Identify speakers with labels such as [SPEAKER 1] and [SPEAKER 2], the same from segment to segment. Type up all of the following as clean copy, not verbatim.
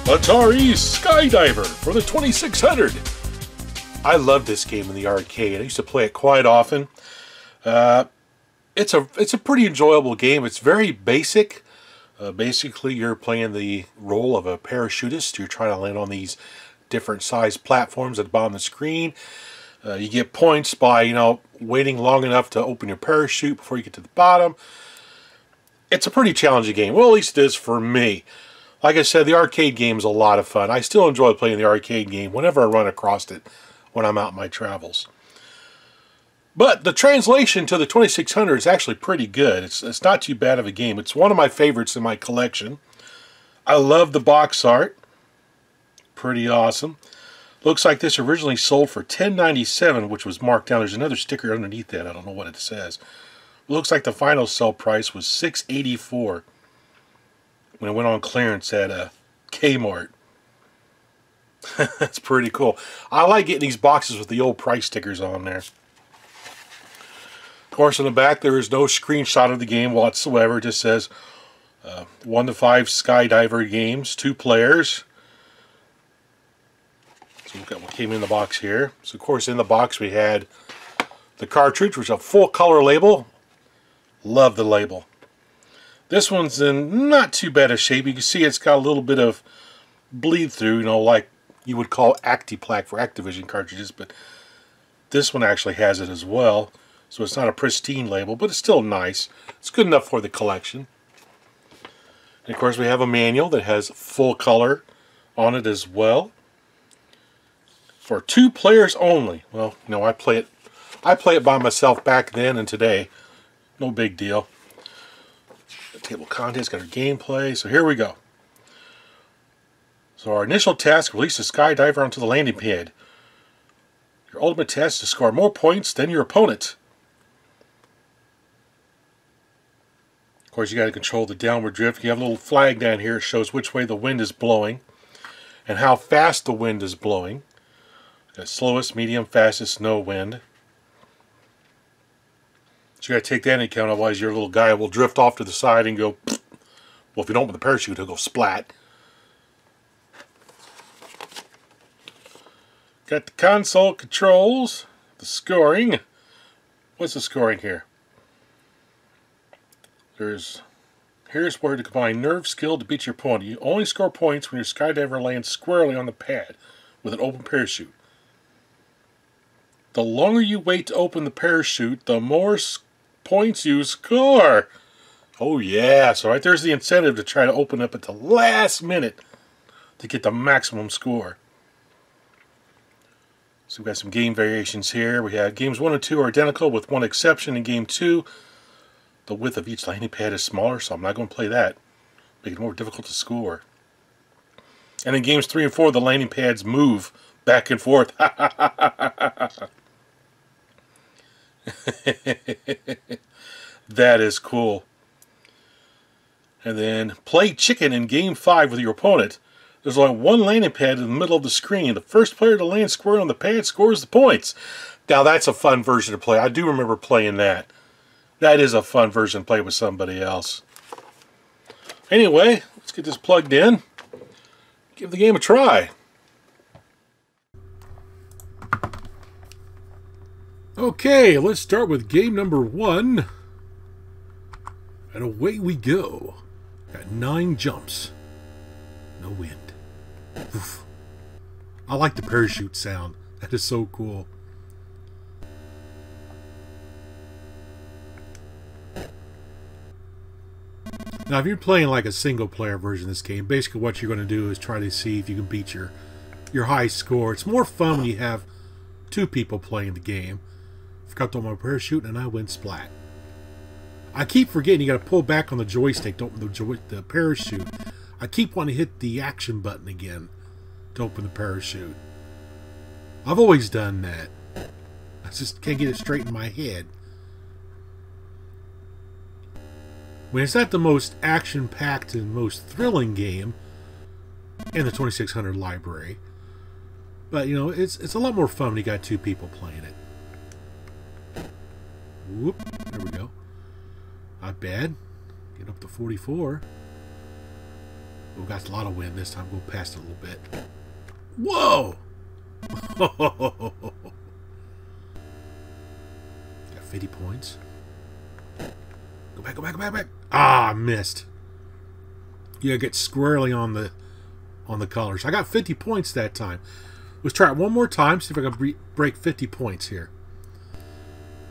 [SPEAKER 1] Atari SkyDiver for the 2600. I love this game in the arcade. I used to play it quite often. It's a pretty enjoyable game. It's very basic. Basically, you're playing the role of a parachutist. You're trying to land on these different sized platforms at the bottom of the screen. You get points by, waiting long enough to open your parachute before you get to the bottom. It's a pretty challenging game. Well, at least it is for me. Like I said, the arcade game is a lot of fun. I still enjoy playing the arcade game whenever I run across it when I'm out on my travels. But the translation to the 2600 is actually pretty good. It's not too bad of a game. It's one of my favorites in my collection. I love the box art. Pretty awesome. Looks like this originally sold for $10.97, which was marked down. There's another sticker underneath that. I don't know what it says. It looks like the final sell price was $6.84 when it went on clearance at Kmart. That's pretty cool. I like getting these boxes with the old price stickers on there. Of course, in the back there is no screenshot of the game whatsoever. It just says 1 to 5 SkyDiver games, 2 players. So look at what came in the box here. So of course in the box we had the cartridge, which is a full color label. Love the label. This one's in not too bad a shape. You can see it's got a little bit of bleed through, like you would call Acti-Plaque for Activision cartridges, but this one actually has it as well. So it's not a pristine label, but it's still nice. It's good enough for the collection. And of course we have a manual that has full color on it as well. For 2 players only. Well, I play it by myself back then and today. No big deal. The table of contents got our gameplay. So here we go. So our initial task: release the SkyDiver onto the landing pad. Your ultimate task is to score more points than your opponent. Of course, you got to control the downward drift. You have a little flag down here. It shows which way the wind is blowing and how fast the wind is blowing. Got slowest, medium, fastest, no wind. So you got to take that into account, otherwise your little guy will drift off to the side and go, well, if you don't open the parachute, he'll go splat. Got the console controls, the scoring. What's the scoring here? Here's where to combine nerve skill to beat your opponent. You only score points when your SkyDiver lands squarely on the pad with an open parachute. The longer you wait to open the parachute, the more points you score. Oh yeah, so right there's the incentive to try to open up at the last minute to get the maximum score. So we've got some game variations here. We have games 1 and 2 are identical with one exception. In game 2, the width of each landing pad is smaller, so I'm not going to play that. Make it more difficult to score. And in games 3 and 4, the landing pads move back and forth. That is cool. And then play chicken in game 5 with your opponent. There's only one landing pad in the middle of the screen. The first player to land square on the pad scores the points. Now that's a fun version to play. I do remember playing that. That is a fun version to play with somebody else. Anyway, let's get this plugged in. Give the game a try. Okay, let's start with game number 1. And away we go. Got 9 jumps. No wind. Oof. I like the parachute sound. That is so cool. Now, if you're playing like a single-player version of this game, basically what you're going to do is try to see if you can beat your high score. It's more fun when you have 2 people playing the game. I forgot to open my parachute and I went splat. I keep forgetting you got to pull back on the joystick to open the parachute. I keep wanting to hit the action button again to open the parachute. I've always done that. I just can't get it straight in my head. I mean, it's not the most action-packed and most thrilling game in the 2600 library, but it's a lot more fun when you got 2 people playing it. Whoop! There we go. Not bad. Get up to 44. We got a lot of wind this time. Go past it a little bit. Whoa! Got 50 points. Go back, go back, go back, go back. Ah, missed. You gotta get squarely on the colors. I got 50 points that time. Let's try it one more time. See if I can break 50 points here.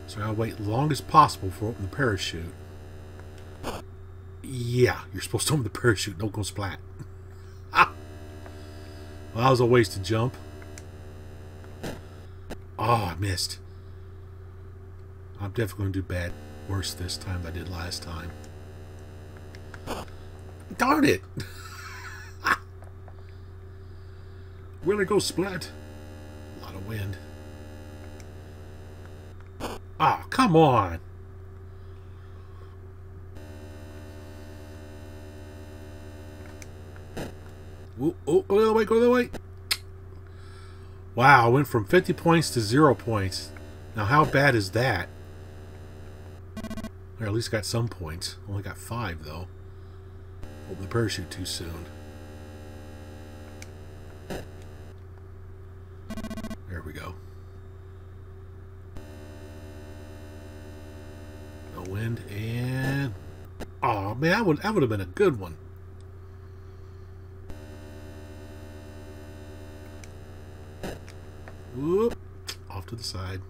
[SPEAKER 1] So I'll wait long as possible for opening the parachute. Yeah, you're supposed to open the parachute. Don't go splat. Ah. Well, that was a wasted jump. Oh, I missed. I'm definitely going to do worse this time than I did last time. Darn it! Will it go splat? A lot of wind. Ah, come on! Oh, go the other way, go the other way! Wow, I went from 50 points to 0 points. Now, how bad is that? Or at least got some points. Only got 5, though. Open the parachute too soon. There we go. No wind and... Oh, man, that would have been a good one. Whoop. Off to the side.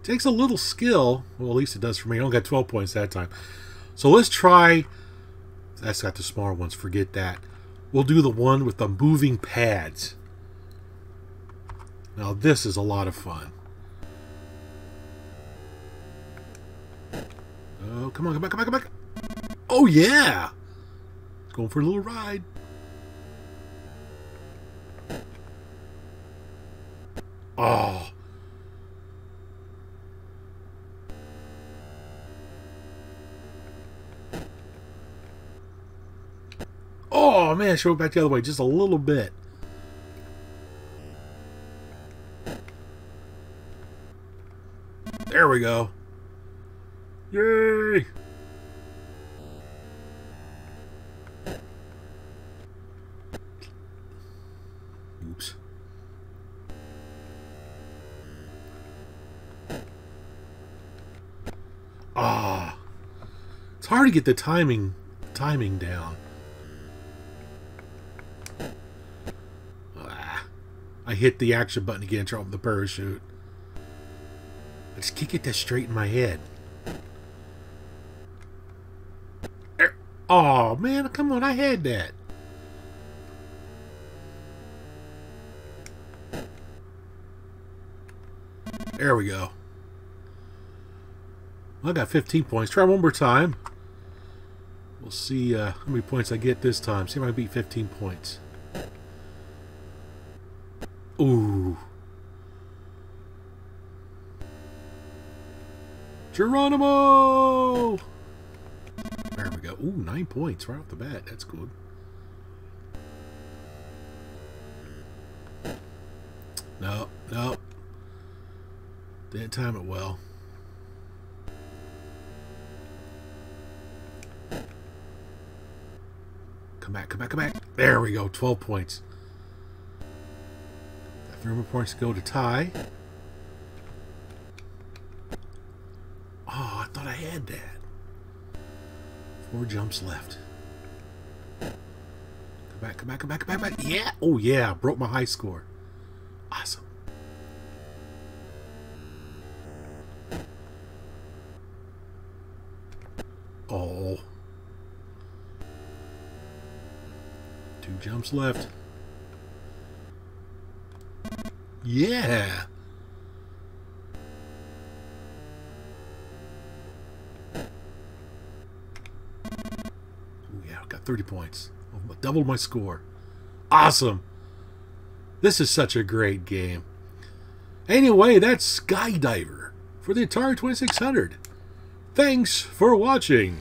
[SPEAKER 1] Takes a little skill. Well, at least it does for me. I only got 12 points that time. So let's try... That's got the smaller ones. Forget that. We'll do the one with the moving pads. Now this is a lot of fun. Oh, come on, come back, come back, come back. Oh, yeah. Going for a little ride. Oh. Oh, man, show it back the other way just a little bit. There we go. Yay! Oops. Ah. It's hard to get the timing down. I hit the action button again to open the parachute. I just can't get that straight in my head. Oh, man, come on, I had that. There we go. Well, I got 15 points. Try one more time. We'll see how many points I get this time. See if I can beat 15 points. Ooh. Geronimo! There we go. Ooh, 9 points right off the bat. That's good. No, no. Didn't time it well. Come back, come back, come back. There we go. 12 points. Got 3 more points to go to tie. Oh, I thought I had that. 4 jumps left. Come back, come back, come back, come back, come back. Yeah! Oh, yeah. Broke my high score. Awesome. Oh. 2 jumps left. Yeah! Yeah, got 30 points. Doubled my score. Awesome. This is such a great game. Anyway, that's SkyDiver for the Atari 2600. Thanks for watching.